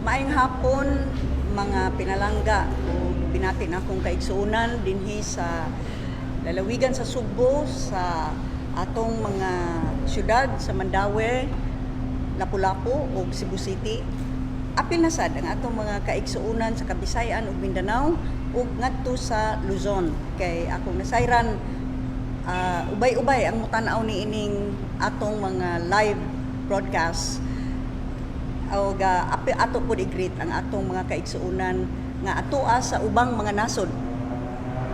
Maayong hapon, mga pinalangga o binati na akong kaigsuunan dinhi sa lalawigan sa Subo, sa atong mga syudad sa Mandaue, Lapu-Lapu ug Cebu City. Apil na sad ang atong mga kaigsuunan sa Kabisayan ug Mindanao ug ngadto sa Luzon. Kay akong nasayran ubay-ubay ang mutanaw ni ining atong mga live broadcast o ato po i-greet ang atong mga kaigsuunan nga atoa sa ubang mga nasod.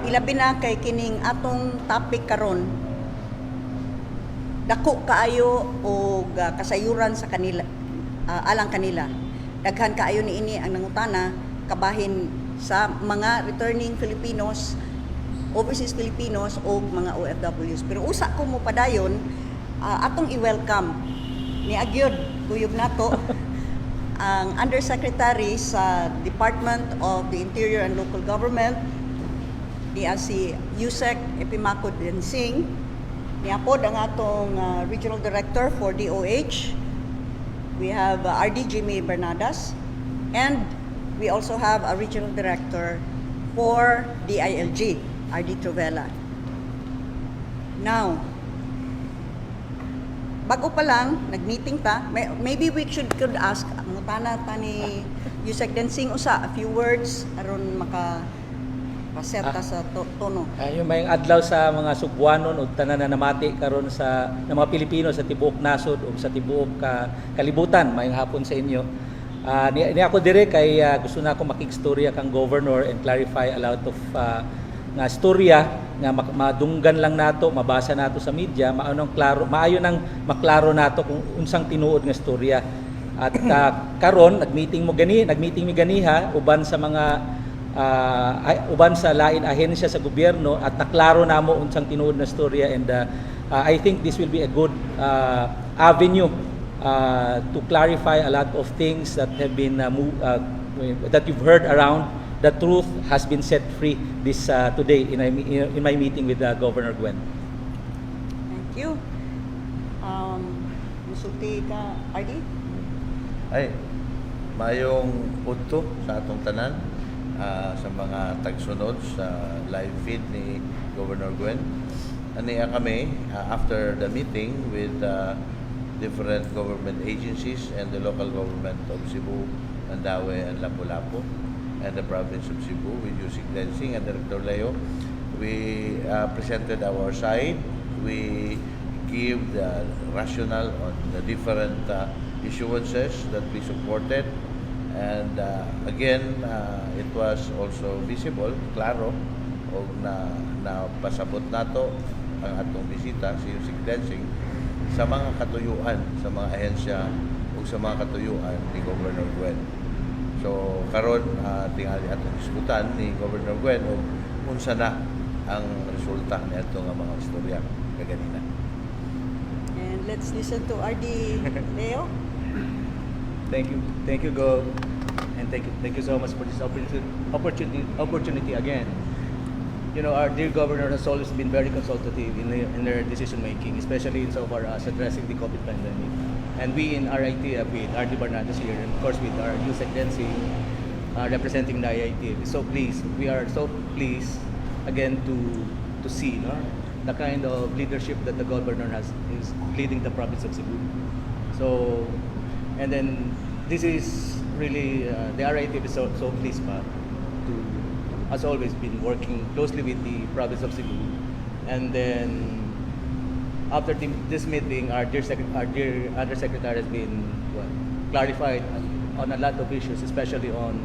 Ilabi na kay kining atong topic karon, dako kaayo o kasayuran sa kanila, alang kanila. Daghan kaayo niini ang nangutana kabahin sa mga returning Filipinos, overseas Filipinos o mga OFWs. Pero usa ko mo padayon, atong i-welcome ni Agyod Kuyog nato ang Undersecretary sa Department of the Interior and Local Government, niya si Yusek Epimako Densing, niya pod ang atong Regional Director for DOH. We have RD Jimmy Bernadas, and we also have a Regional Director for DILG, RD Trovela. Now, bago pa lang, nag-meeting ta, maybe we could ask, mutana ta ni Yusek Densing usa, a few words, aron maka-paset ta sa tono. Yung may adlaw sa mga Subuanon o tanan na namati karon sa ng mga Pilipino sa tibuok nasod o sa tibuok kalibutan. Mayong hapon sa inyo. Ni ako dire kay gusto na ako makikstorya kang governor and clarify a lot of nga storya nga madunggan lang nato, mabasa nato sa media, maayo nang maklaro nato kung unsang tinuod nga storya. At karon nagmeeting mi ganiha uban sa mga uban sa lain ahensya sa gobyerno at naklaro namo unsang tinuod na storya, and I think this will be a good avenue to clarify a lot of things that have been that you've heard around. The truth has been set free this today in my meeting with Governor Gwen. Thank you. Musulti ka, RD? Ay, mayong punto sa atong tanan sa mga tagsunod sa live feed ni Governor Gwen. Aniya kami after the meeting with different government agencies and the local government of Cebu, Mandaue, and Lapu-Lapu, and the province of Cebu with Yusek Densing and Director Leo. We presented our side. We give the rationale on the different issuances that we supported, and again it was also visible, klaro, og na pasabot nato ang atong bisita si Yusek Densing sa mga katuyuan, sa mga ahensya ug sa mga katuyuan ni Governor Gwen. So karon tingali atong diskutan ni Governor Gwen ug unsa na ang resulta niadto nga mga istorya kaganina. And let's listen to RD Leo. Thank you, Gov, and thank you so much for this opportunity again. You know, our dear Governor has always been very consultative in their decision making, especially in so far as addressing the COVID pandemic. And we in RIT with RD Bernadas here, and of course with our Yusek Densing representing the IIT. We are so pleased again to see the kind of leadership that the governor is leading the province of Cebu. So, and then this is really the RIT is so pleased to has always been working closely with the province of Cebu. And then after this meeting, our dear Undersecretary has been clarified on a lot of issues, especially on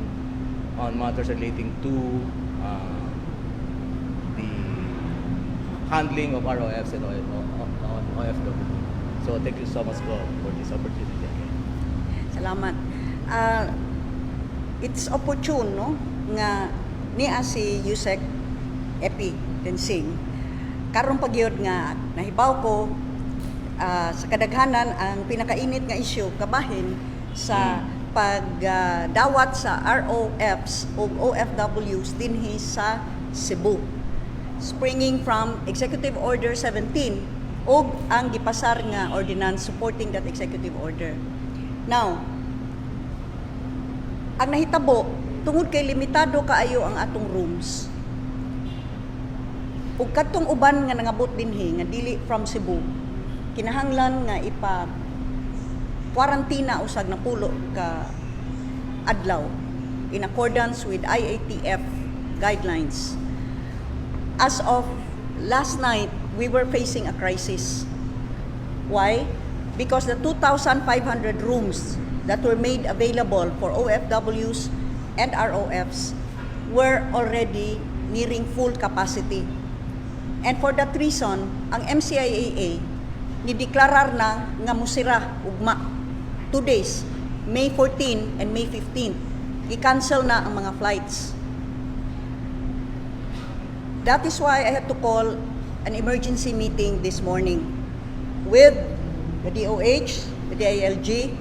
matters relating to the handling of ROFs and OFW. So thank you so much for this opportunity again. Salamat. It's opportune, no, nga niya si Yusek Epi Densing karon pagyod nga nahibaw ko sa kadaghanan ang pinakainit nga issue kabahin sa pagdawat sa ROFs o OFWs dinhi sa Cebu, springing from Executive Order 17 o ang gipasar nga ordinance supporting that executive order. Now, Ang nahitabo, tungod kay limitado kaayo ang atong rooms. Ug kadtong uban nga nangabot dinhi nga dili from Cebu, kinahanglan nga ipa kwarantina usag na pulo ka adlaw in accordance with IATF guidelines. As of last night, we were facing a crisis. Why? Because the 2,500 rooms that were made available for OFWs and ROFs were already nearing full capacity. And for that reason, ang MCIAA nideklarar na nga musira ugma 2 days, May 14 and May 15. I-cancel na ang mga flights. That is why I had to call an emergency meeting this morning with the DOH, the DILG,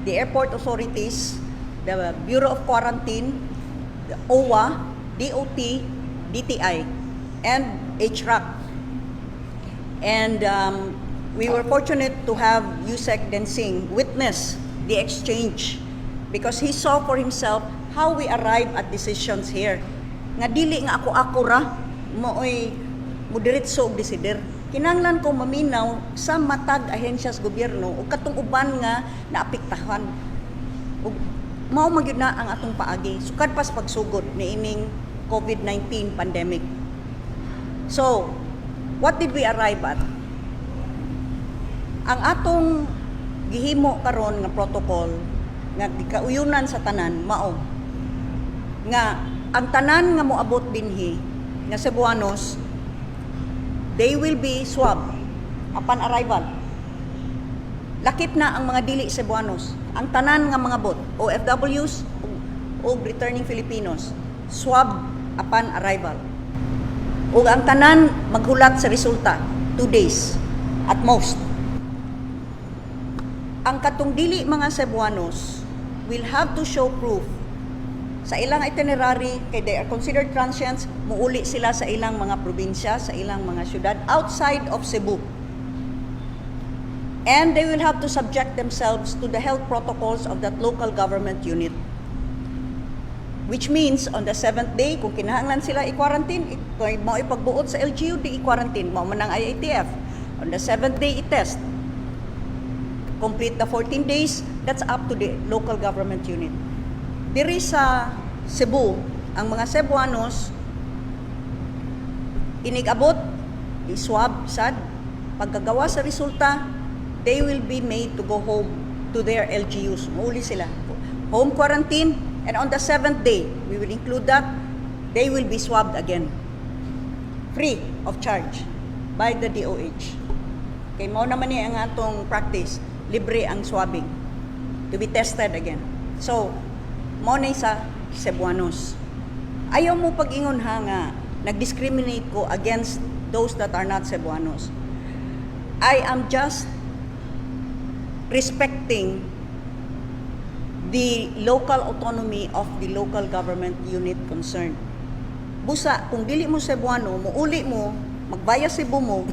the airport authorities, the Bureau of Quarantine, the OWA, DOT, DTI, and HRAC. And we were fortunate to have Yusek Densing witness the exchange because he saw for himself how we arrive at decisions here. Nga dili nga ako ra mooy mudiretso og desider. Kinanglan ko maminaw sa matag ahensya sa gobyerno ug katong uban nga naapektahan. Ug mao magyud na ang atong paagi sukad pas pagsugod niining COVID-19 pandemic. So, what did we arrive at? Ang atong gihimo karon nga protocol nga gikauyunan sa tanan mao nga ang tanan nga moabot dinhi nga Cebuanos, they will be swabbed upon arrival. Lakip na ang mga dili Cebuanos. Ang tanan nga mga bot, OFWs o returning Filipinos, swabbed upon arrival. O ang tanan maghulat sa resulta 2 days at most. Ang katong dili mga Cebuanos will have to show proof sa ilang itinerary kay they are considered transients, muuli sila sa ilang mga probinsya, sa ilang mga syudad outside of Cebu. And they will have to subject themselves to the health protocols of that local government unit. Which means, on the 7th day, kung kinahanglan sila i-quarantine, kung mo ipagbuot sa LGU, di i-quarantine, mo man ang IATF. On the 7th day, i-test. Complete the 14 days, that's up to the local government unit. Diri sa Cebu, ang mga Cebuanos, inigabot, i-swab, sad, pagkagawa sa resulta, they will be made to go home to their LGUs. Mauli sila. Home quarantine, and on the 7th day, we will include that, they will be swabbed again. Free of charge by the DOH. Kay mao naman ni ang atong practice, libre ang swabbing to be tested again. So, mao na sa Cebuanos. Ayaw mo pag-ingon ha nga nag-discriminate ko against those that are not Cebuanos. I am just respecting the local autonomy of the local government unit concerned. Busa, kung dili mo Cebuano, muuli mo, magbaya Cebu mo,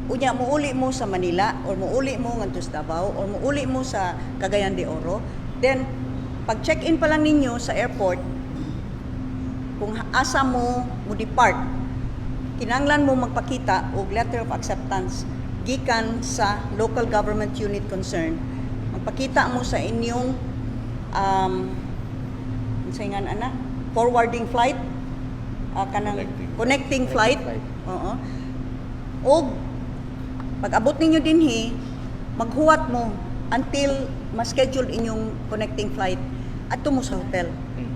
unya muuli mo sa Manila, or muuli mo ngadto sa Davao, or muuli mo sa Cagayan de Oro, then pag check-in pa lang ninyo sa airport, kung asa mo depart, kinanglan mo magpakita og letter of acceptance gikan sa local government unit concerned. Magpakita mo sa inyong forwarding flight, kanang connecting flight. Oo. Og pag abot ninyo dinhi, maghuwat mo until ma-schedule inyong connecting flight at tumo sa hotel.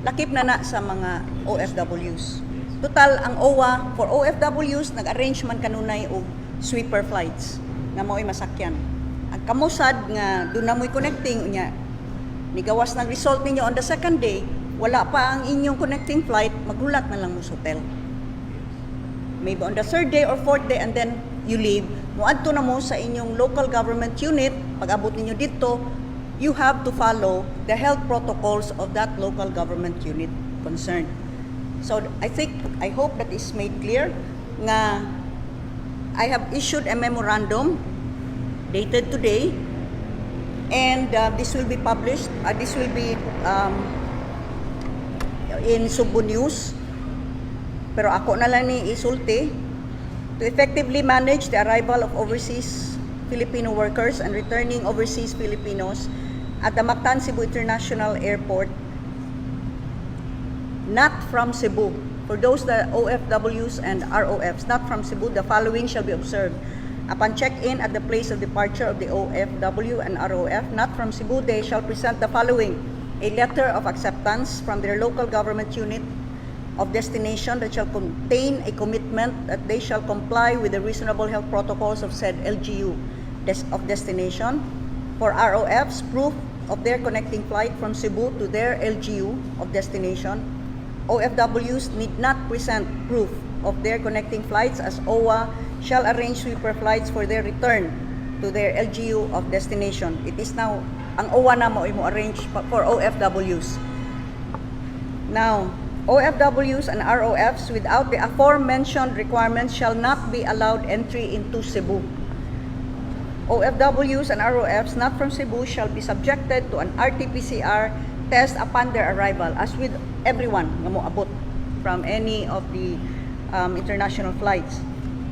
Lakip na sa mga OFWs. Total, ang OWA for OFWs, nag-arrange man kanunay og sweeper flights nga mao'y masakyan. Ang kamusad nga doon na mo'y connecting, unya, nigawas ng result ninyo on the 2nd day, wala pa ang inyong connecting flight, maghulat na lang mo sa hotel. Maybe on the 3rd day or 4th day, and then you leave, muadto na mo sa inyong local government unit, pag abot ninyo dito, you have to follow the health protocols of that local government unit concerned. So I hope that is made clear nga I have issued a memorandum dated today, and this will be published. This will be in Subo News, pero ako na lang ni isulti, to effectively manage the arrival of overseas Filipino workers and returning overseas Filipinos at the Mactan Cebu International Airport, not from Cebu. For those that OFWs and ROFs not from Cebu, the following shall be observed. Upon check-in at the place of departure of the OFW and ROF not from Cebu, they shall present the following: a letter of acceptance from their local government unit of destination that shall contain a commitment that they shall comply with the reasonable health protocols of said LGU of destination. For ROFs, proof of their connecting flight from Cebu to their LGU of destination. OFWs need not present proof of their connecting flights, as OWA shall arrange sweeper flights for their return to their LGU of destination. It is now, ang OWA na mo arrange for OFWs. Now, OFWs and ROFs without the aforementioned requirements shall not be allowed entry into Cebu. OFWs and ROFs not from Cebu shall be subjected to an RT-PCR test upon their arrival, as with everyone nga moabot from any of the international flights.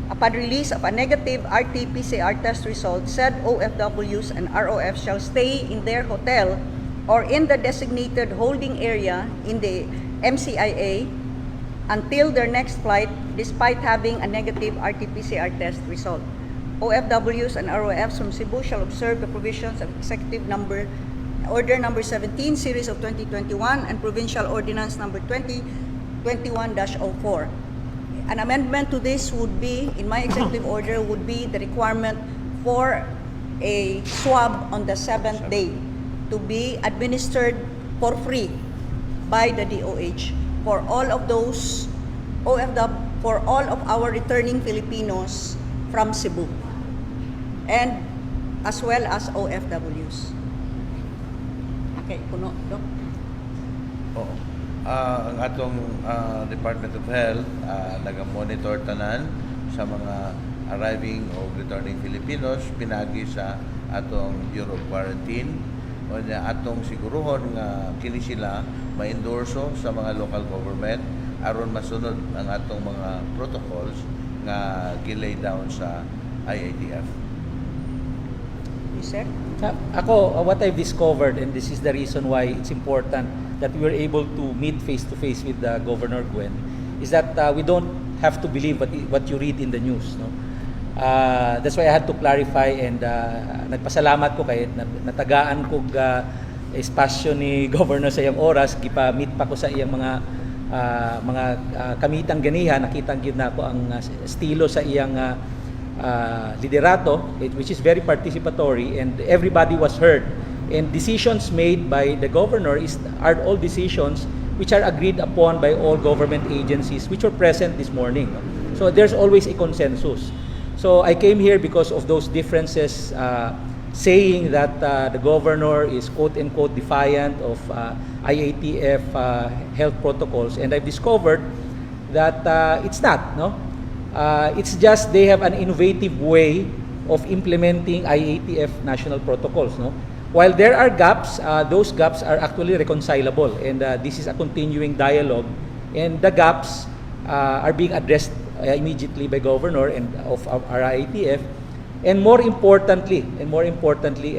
Upon release of a negative RT-PCR test result, said OFWs and ROFs shall stay in their hotel or in the designated holding area in the MCIA until their next flight, despite having a negative RT-PCR test result. OFWs and ROFs from Cebu shall observe the provisions of Executive Order Number 17, Series of 2021, and Provincial Ordinance Number 2021-04. An amendment to this would be, in my executive order, would be the requirement for a swab on the 7th day to be administered for free by the DOH for all of those for all of our returning Filipinos from Cebu, and as well as OFWs. Okay, puno, Dok. Oo. Ang atong Department of Health naga-monitor tanan sa mga arriving o returning Filipinos pinagi sa atong Bureau of Quarantine, o na atong siguruhon nga kini sila ma-endorso sa mga local government aron masunod ang atong mga protocols nga gilay down sa IATF. Yes, sir. Ako, what I've discovered, and this is the reason why it's important that we were able to meet face-to-face with Governor Gwen, is that we don't have to believe what you read in the news. No? That's why I had to clarify, and nagpasalamat ko kay natagaan ko espasyo ni Governor sa iyang oras, gipa-meet pa ko sa iyang mga kamitang ganihan, nakitang gid na ako ang estilo sa iyang liderato, which is very participatory, and everybody was heard. And decisions made by the governor are all decisions which are agreed upon by all government agencies which were present this morning. So there's always a consensus. So I came here because of those differences, saying that the governor is quote-unquote defiant of IATF health protocols, and I've discovered that it's not. No, it's just they have an innovative way of implementing IATF national protocols. No. While there are gaps, those gaps are actually reconcilable, and this is a continuing dialogue, and the gaps are being addressed immediately by Governor and of our IATF, and more importantly,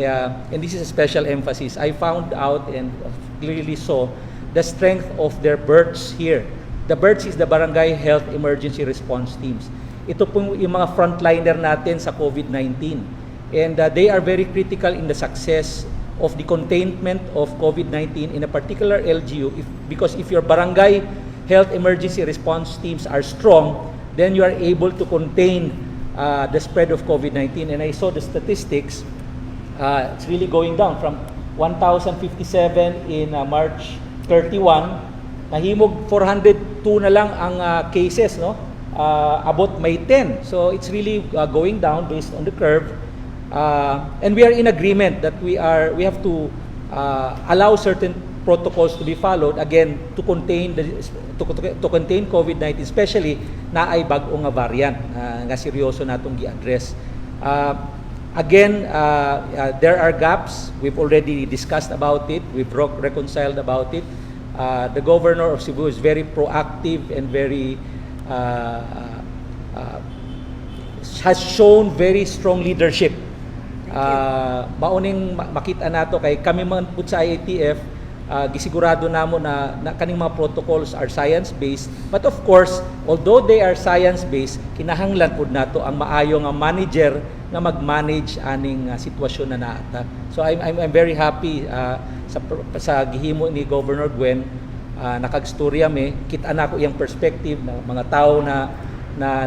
and this is a special emphasis, I found out and clearly saw the strength of their BERTs here. The BERTs is the Barangay Health Emergency Response Teams. Ito po yung mga frontliner natin sa COVID-19. And they are very critical in the success of the containment of COVID-19 in a particular LGU, because if your barangay health emergency response teams are strong, then you are able to contain the spread of COVID-19. And I saw the statistics, it's really going down from 1,057 in March 31, nahimog 402 na lang ang cases, no? About May 10. So it's really going down based on the curve. And we are in agreement that we have to allow certain protocols to be followed, again, to contain COVID-19, especially na ay bag-o nga variant nga seryoso natong gi-address. Again, there are gaps. We've already discussed about it. We've reconciled about it. the governor of Cebu is very proactive and very has shown very strong leadership. Mauning makita nato kay kami man pud sa IATF, gisigurado namo na kaning mga protocols are science-based. But of course, although they are science-based, kinahanglan pud nato ang maayo nga manager nga mag-manage aning sitwasyon na naata. So I'm very happy sa gihimo ni Governor Gwen. Nakagstorya mi, kita na ko iyang perspective ng mga tao na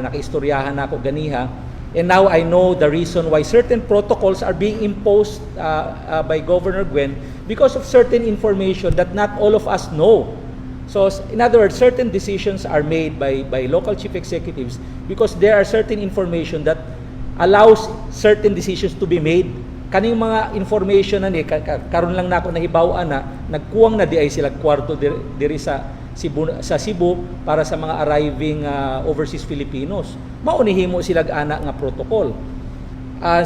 nakaistoryahan na ako ganiha. And now I know the reason why certain protocols are being imposed by Governor Gwen because of certain information that not all of us know. So in other words, certain decisions are made by local chief executives because there are certain information that allows certain decisions to be made. Kaning mga information na ni karon lang nako nahibaw-an na nagkuwang na di ay sila kwarto diri sa Cebu para sa mga arriving overseas Filipinos. Mao ni himo sila ana nga protocol.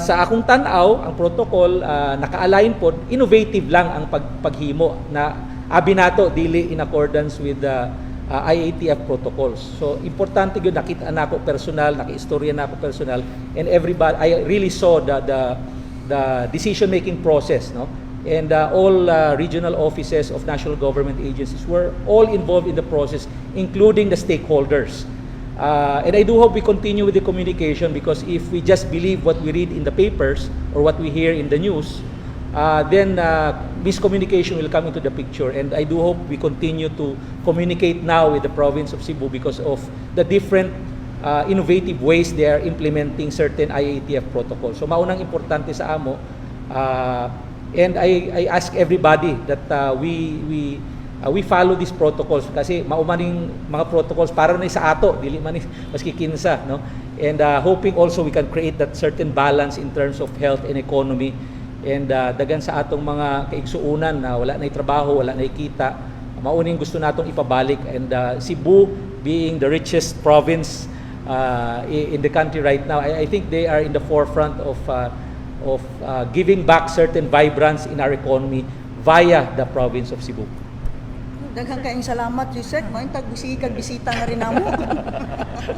Sa akong tan-aw, ang protocol naka-align pod, innovative lang ang paghimo na abi nato dili in accordance with the IATF protocols. So importante gyud nakita nako personal, nakaistorya nako personal, and everybody I really saw the decision making process, no? And all regional offices of national government agencies were all involved in the process, including the stakeholders. And I do hope we continue with the communication, because if we just believe what we read in the papers or what we hear in the news, then miscommunication will come into the picture. And I do hope we continue to communicate now with the province of Cebu because of the different innovative ways they are implementing certain IATF protocols. So maunang importante sa amo, and I ask everybody that we follow these protocols, kasi maumaning mga protocols para na sa ato, dili man maski kinsa, no? And hoping also we can create that certain balance in terms of health and economy. And dagan sa atong mga kaigsuunan na wala na trabaho, wala na kita, mauning gusto natong ipabalik. And Cebu being the richest province in the country right now, I think they are in the forefront of giving back certain vibrance in our economy via the province of Cebu. Daghang kayong salamat, Yusek. Maintag bisita nga rin namo. So,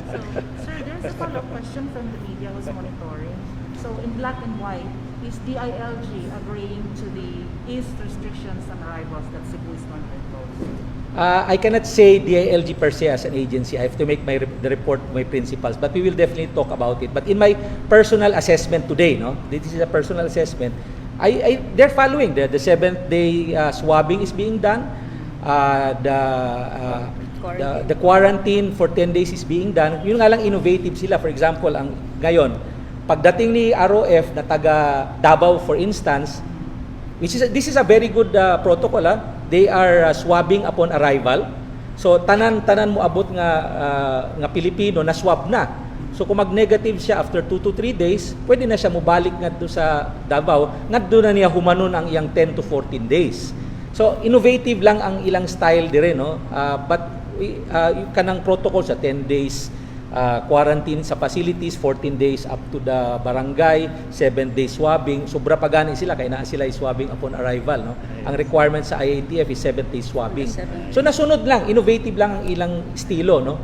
sir, there's a follow-up question from the media who's monitoring. So, in black and white, is DILG agreeing to the east restrictions on arrivals that Cebu is going to impose? I cannot say DILG per se as an agency. I have to make the report to my principals, but we will definitely talk about it. But in my personal assessment today, no, this is a personal assessment, they're following the 7th-day swabbing is being done. The quarantine for 10 days is being done. Yun nga lang innovative sila. For example, ang ngayon, pagdating ni ROF na taga Davao, for instance, this is a very good protocol. They are swabbing upon arrival. So tanan mo abot nga Pilipino na swab na. So kung mag-negative siya after 2 to 3 days, pwede na siya mobalik ngadto sa Davao, ngadto na niya humanon ang iyang 10 to 14 days. So innovative lang ang ilang style dire, no? But kanang protocol sa 10 days quarantine sa facilities, 14 days up to the barangay, 7 days swabbing. Sobra pa gani sila kay naa sila swabbing upon arrival, no? Ang requirement sa IATF is 7 days swabbing. So nasunod lang, innovative lang ang ilang estilo, no?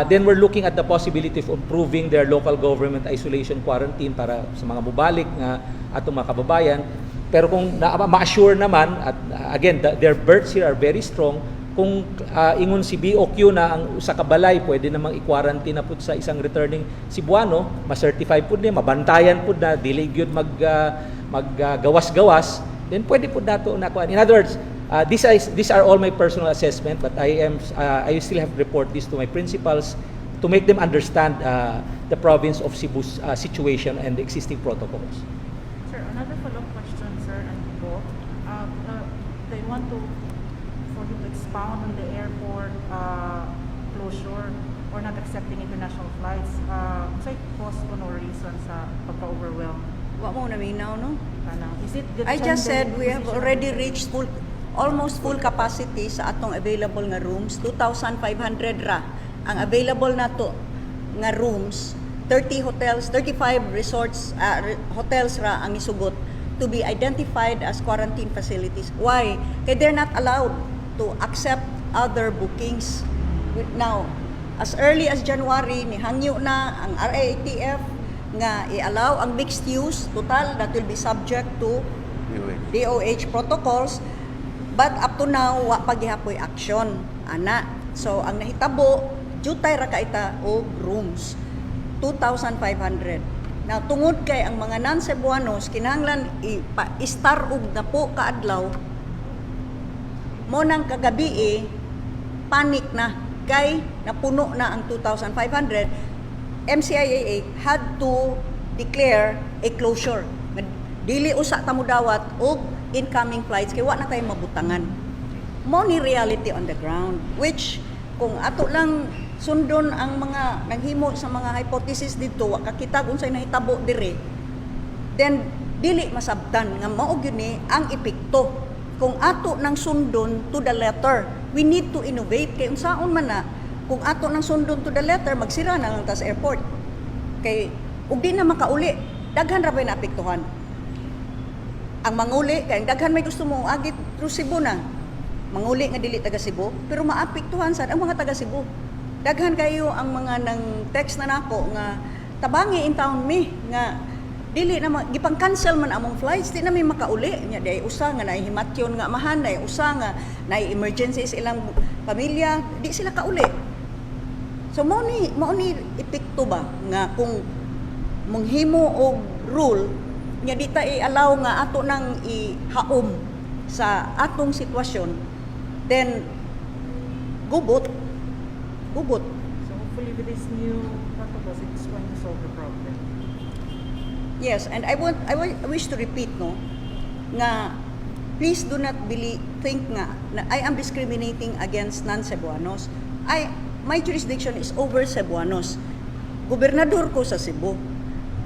Then we're looking at the possibility of improving their local government isolation quarantine para sa mga mubalik nga atong mga kababayan. Pero kung ma-assure naman, at again, their births here are very strong, kung ingon si BOQ na ang usa ka balay pwede namang i-quarantine na pud sa isang returning Cebuano, ma-certify pud niya, mabantayan pud na dili gyud gawas-gawas, then pwede pud nato na kuan. In other words, these are all my personal assessment, but I still have to report this to my principals to make them understand the province of Cebu's situation and the existing protocols. Sir, another follow-up question, sir, and both. They want for you to expound on the airport closure or not accepting international flights. Say, cause ko no reason sa pagka-overwhelm. Wa mo naminaw, no? Is it the I just said gender we have position? already reached almost full capacity sa atong available nga rooms. 2,500 ra ang available nato nga rooms. 30 hotels, 35 resorts, hotels ra ang isugot to be identified as quarantine facilities. Why? Kaya they're not allowed to accept other bookings. Now, as early as January, nihangyo na ang RAATF nga i-allow ang mixed use, total, that will be subject to DOH protocols, but up to now, wa pa gihapoy action, ana. So, ang nahitabo, jutay ra kaita og rooms, 2,500. Now, tungod kay ang mga non-Cebuanos, kinahanglan i-star og na po kaadlaw, mo nang kagabi panic na, kay napuno na ang 2,500, MCIAA had to declare a closure. Dili usa ta mo dawat og incoming flights kay wa na tayo mabutangan. Mo ni reality on the ground, which kung ato lang sundon ang mga naghimo sa mga hypothesis dito, wa kakita unsay nahitabo dire, then dili masabtan nga mao gyud ni ang epekto. Kung ato nang sundon to the letter, we need to innovate kay unsaon man na kung ato nang sundon to the letter, magsira na lang ta sa airport. Kay ug di na makauli, daghan ra bay naapektuhan. Ang manguli kay daghan may gusto mo agit through Cebu na. Manguli nga dili taga Cebu, pero maapektuhan sad ang mga taga Cebu. Daghan kayo ang mga nang text na nako nga tabangi in town mi nga dili na gipang-cancel man among flights, di na may makauli nya day usa nga naay himatyon nga amahan, day usa nga naay emergency sa ilang pamilya, di sila kauli. So mo ni epekto ba nga kung manghimo og rule nya di ta i-allow nga ato nang ihaom sa atong sitwasyon, then gubot. So hopefully with this new protocols, it's going to solve the problem. Yes, and I wish to repeat nga please do not think nga na I am discriminating against non-Cebuanos. My jurisdiction is over Cebuanos. Gobernador ko sa Cebu.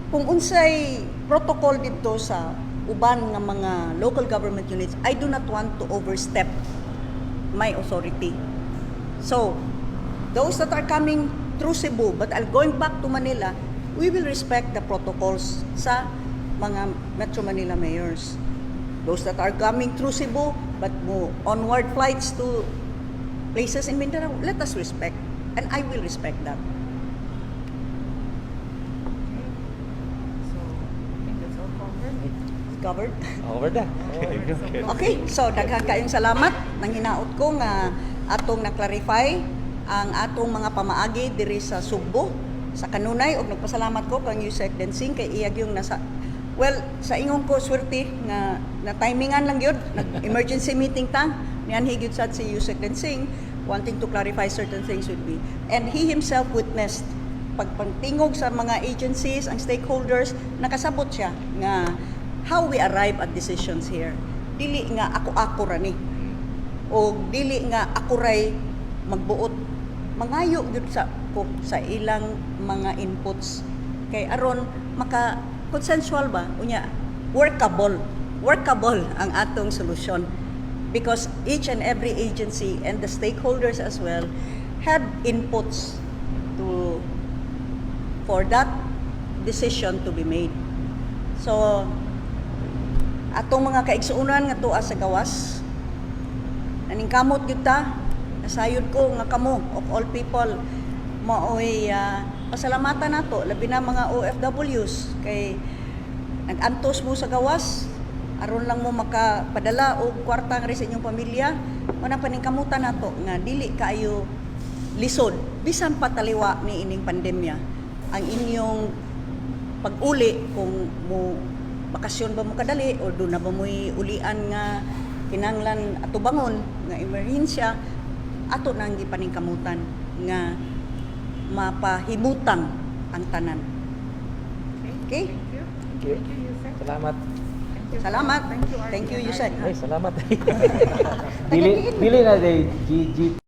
Kung unsay protocol dito sa uban nga mga local government units, I do not want to overstep my authority. So, those that are coming through Cebu but are going back to Manila, we will respect the protocols sa mga Metro Manila mayors. Those that are coming through Cebu but onward flights to places in Mindanao, let us respect. And I will respect that. So I think that's all covered. Covered? Over na. Okay, so daghan kayong salamat. Nang hinaot ko nga atong na-clarify ang atong mga pamaagi diri sa Sugbo, sa kanunay, ug nagpasalamat ko kang Yusek Densing kay iyag yung nasa sa ingon ko swerte nga na timingan lang gyud, nag-emergency meeting ta niyan higit sad si Yusek Densing wanting to clarify certain things with me, and he himself witnessed pagtingog sa mga agencies, ang stakeholders, nakasabot siya nga how we arrive at decisions here. Dili nga ako ra ni o dili nga ako ray magbuot, mangayo gyud sa ilang mga inputs kay aron maka consensual ba unya, workable ang atong solusyon, because each and every agency and the stakeholders as well had inputs for that decision to be made. So atong mga kaigsuonan nga tuwa sa gawas, naningkamot gyud ta, nasayod ko nga kamo of all people maoy pasalamatan nato labi na mga OFWs kay nag-antos mo sa gawas aron lang mo makapadala og kwarta nga sa inyong pamilya. Una paningkamutan nato nga dili kaayo lisod bisan pataliwa ni ining pandemya ang inyong pag-uli, kung mo bakasyon ba mo kadali o do na ba mo'y ulian nga kinanglan atubangon nga emerhensya, ato nang gipaningkamutan nga mapahimutang ang tanan. Okay? Thank you. Thank you. Thank you, Yusek. Salamat. Thank you. Salamat. Thank you, Thank you, RTI. Yusek. Ay, salamat. Dili na day GG